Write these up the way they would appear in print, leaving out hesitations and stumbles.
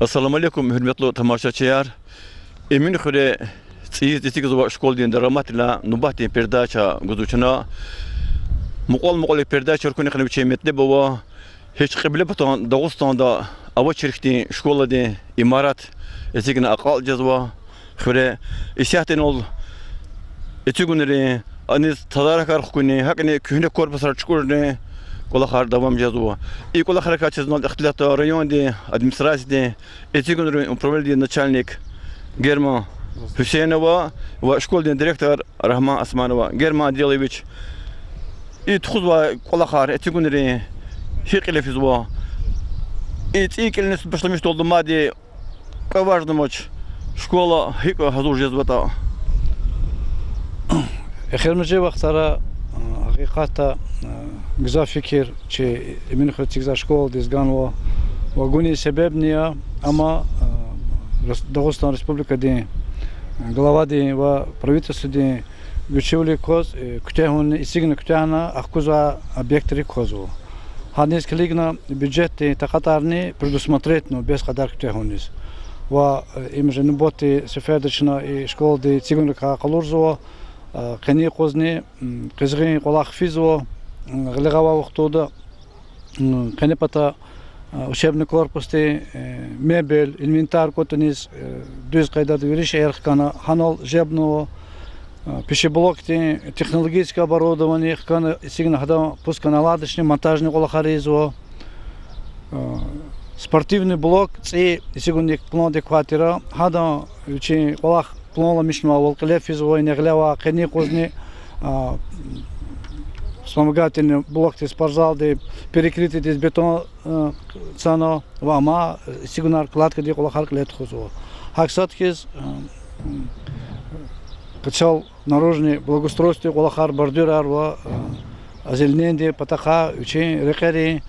Assalamu alaikum, hürmetli tamaşaçılar. Emin xure tsiz desik zuba şkol diyen dramatla nubahti perdaça guduşuna muqol perdaça rkuni qanı biçemetli baba hiç qibli batan Dağıstan'da ava çirkti şkola de imarat esikine aqal cezva xure isyaten ol etügunere aniz tadarakar hukuni hakne kühne korpusar çukurne Kolakar devam yazıyor. İlk kolakar kaçızdan ihtilatı rayonda, administrasyada, etikünün upravlediği начальник German Hüseyinova ve şkoldan direktör Rahman Asmanova, German Diloviç. İtkuz ve kolakar etikünün hiklefiz var. İlk eliniz başlamış oldu madde kavajlı maç. Şkola hik hazır yazvata. Xirmiji vaqtara haqiqata güzel fikir ki emin xötçikza şkol dizgan ve guni sebep niye ama Dağıstan Respublika de glava de ve правительство de güçlü koz kütahun isigna kütahna akkuza obyektri kozu. Hadis килигна бюджет такатарни предусмотретно без кадар kütahunis. Ve imje nuboti seferdeçna şkol de циганка қалурзо Qani qozni qizg'in qolaq fizo g'ilg'ava vaqtoda qani pata учебный корпусте мебель инвентарь котониз düz qayda veriş erkana hanol jebno пищеблокте технологическое оборудование кана сигна хада пусканаладочный монтажный qolaqarизо спортивный блок и сигунник план де квартира хада учи qolaq планола мишма волклефиз войны глява qani qozni вспомогательный блок из спортзал де перекрытый из бетон цано вама сигнар кладка де qolaqar клет хозо хаксат кез качал наружный благоустройство qolaqar бордюрар ва озеленение патаха учи рекери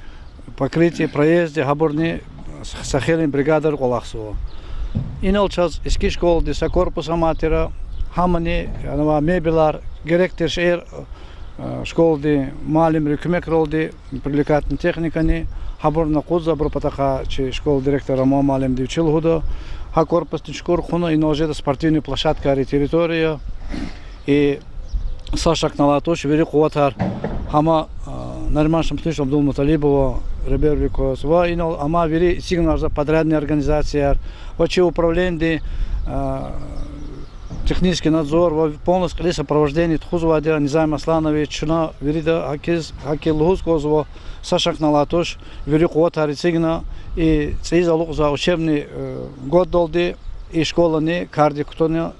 покрытие проезде хаборни сахелин бригадир qolaqso İnal çaz eski şkol desa korpus amatera hamani anava mebellar gerektir şehir şkol de malim hükümet rolde привлекательная техникani haborna qozza пропатаха че школ директора малим de учил hoda ha korpus шкор хуна инолжеда спортивная площадка территория и Сашак налатош вери куватар хама нормально шамтыш Абдул Муталибова Ребервикос ва инол ама вери сигнал за подрядная организация вообще управление технический надзор ва полностью сопровождение Тхузвадя Низам Асланович чуна вери да акил Лухускозова Сашак налатош вери куватар сигнал и цейзалук за учебный год долди и школа не кардиктоне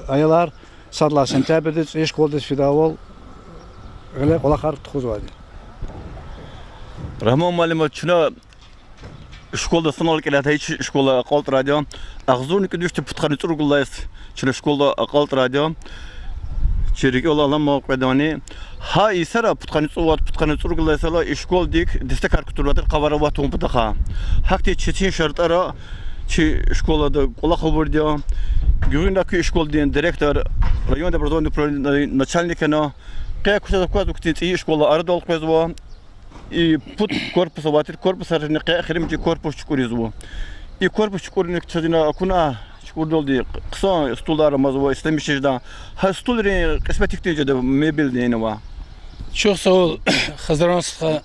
айлар Sadla sentябрьде школда фидавол геле qolaqar Txuzvadi. Rahman malum çuna şkolda sınavlık elata hiç şkola aqalt radyo. Ağzını kuduştu putqanı turgulayız. Çuna şkolda aqalt radyo. Çerik olalım maqdani. Ha isara putqanı turgulaysa şkol dik destek arkuturladır qavara va tompdaqa. Hakti çetin şartlara Çi şkolada qolaq bordiya. Gündeki şkol diyen direktör rayonda образовательного начальника Как куда ктити школа ардол квезво и пут корпус ватир корпус арни хримти корпус чукуризво. И корпус чукурник чадина акуна чукурдолди кыса стулдар мазво истемишежда. Ха стулри кысметикте жада мебель дейнова. Çok sağ ol Hazranska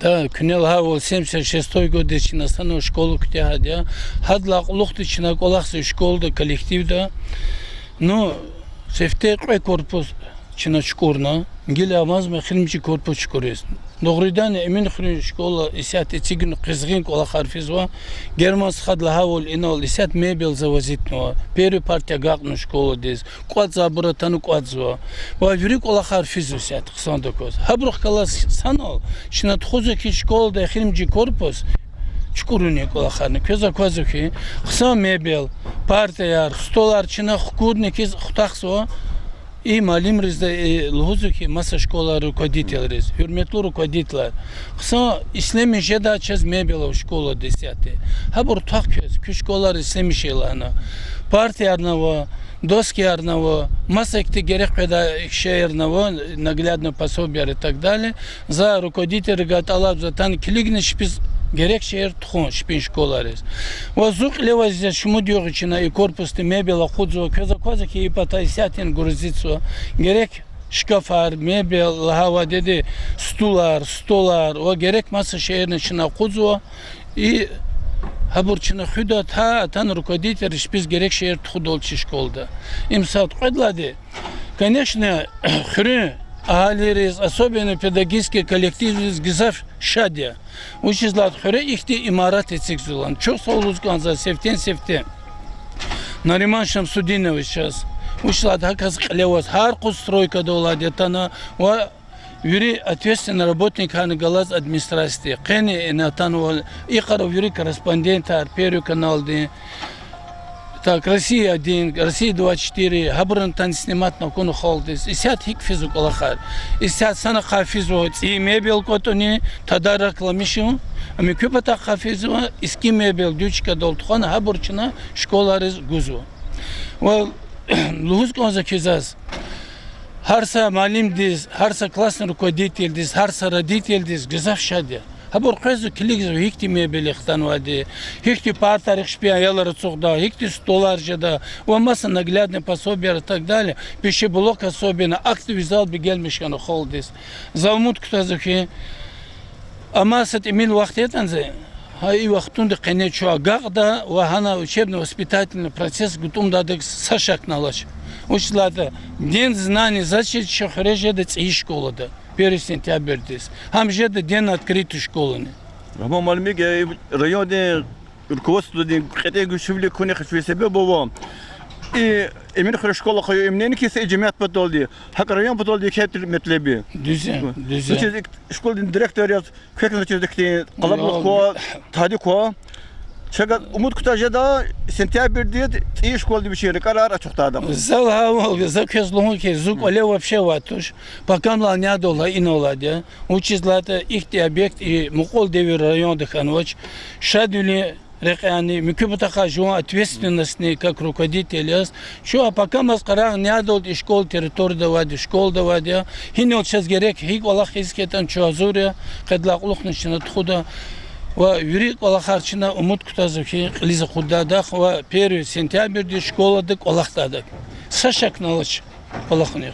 da Künel Havol 76 год içinde sana şkolu kütühadiya. Hadla luqt içinde qolaqsı şkolda kollektivda. No sefte korpus içinde şkorna. Gel amaz mı xilmçi korpus şkores. Doğrudan emin xrin şkola isat etsigin qizgin qolaq harfiz va. Germans hadla Havol inol isat mebel zavazitno. Peri partiya gaqno şkola dez. Qat zabratan qatzo. Va yuri qolaq harfiz isat 99. Habruq kalas sanol. Şina txuzaki şkolda xilmçi korpus Çukuruni qolaqarni köza kozuki qsa mebel partiyar stolar çina hukudnikiz xutaqso и малим резде лузуки маса школа руководитель hürmetli rukovodитель qsa islami jeda çez mebel şkola desiyate habur taqköz küşkolar islami şeylana partiyarnavo доскиарного, масекти gerek peda şehirного, наглядно пособия и так далее. За руководителя говорит, Аллах, за тан килигни шпиз gerek şehir tuhun şpin şkolarız. Ve zuk levazca şumu diyor içine i korpustu mebela kudzu köza ki ipata isyatin gurzitsu gerek şkafar, mebel, hava dedi, stolar, o gerek masa şehrin içine kudzu i Haburçına hüdat ha tan rukodetel biz gerek şehir tuhudolçi şkolda. İmsat kodladı. Конечно, хры агалерис, особенно педагогический коллектив из Гизав Шадия. Учизлат хры ихти имарат этсекзулан. Çok sağ olun kanza seften. Нариман Шамсудинович сейчас. Учизлат hakaz клевос. Хар кустройка доладе тана. Юрий ответственный работник Галаз администрации. Кени натану икаров Юрий корреспондент Первый канал. Так, Россия 1, Россия 24, Хабран тан снимать на кону холдис. И сяд хик физук алахар. И сяд сана хафизу. И мебел котони тада рекламишу. А мы купата хафизу. Иски мебел дючка долтхана Хабурчина школарыз гузу. Well, лугуз конза кизаз. Харса малим диз, харса классный руководитель диз, харса родитель диз, гизав шадя. Хабур кызы килигиз хикти мебелихтан вади, хикти партарих шпия ялары цугда, хикти столар жада, уамаса наглядные пособия и так далее. Пищеблок особенно, активизал бы гельмишкану холдис. Залмут ктазухи, амасат имел вахтетанзе, и вахтунды кенечуа гагда, вахана учебно-воспитательный процесс гутумдадык сашак налач. Училада, день знаний зачем шахрежеда и школада. 1 сентябрьдес. Хам жеда день открытой школы. Ama malum ki rayonda rukovastu din qete güçlü konu xşvi sebep bu. Emin xır şkola koyu emneni ki cemiyet patoldi. Hak rayon patoldi ki metlebi. Düzen. Çünkü şkol din direktör yaz kökünde çözdükti. Qalablık ko, tadi ko. Çaga umut kutaja da сентябрьде iyi şkolda bir şey karar açıkta adam. Зал хавал, закезлому ки зук оле вообще ватуш. Покамла не дола и ноладя. Учизлата ихти объект и мукол девир район дыханвач. Шадули рекани мükübütaka жуа ответственности как руководитель. Şu пока маскара не дол и школ территория вади, школ да вади. Хинел сейчас gerek хик Аллах искетен чуазуря, кадлак улухнична тхуда. Ve yürek olakharçına umut kutazı ki lize kuddadak ve 1 sentябрьде şkoladık olaktadık. Saşak nalaç olakını.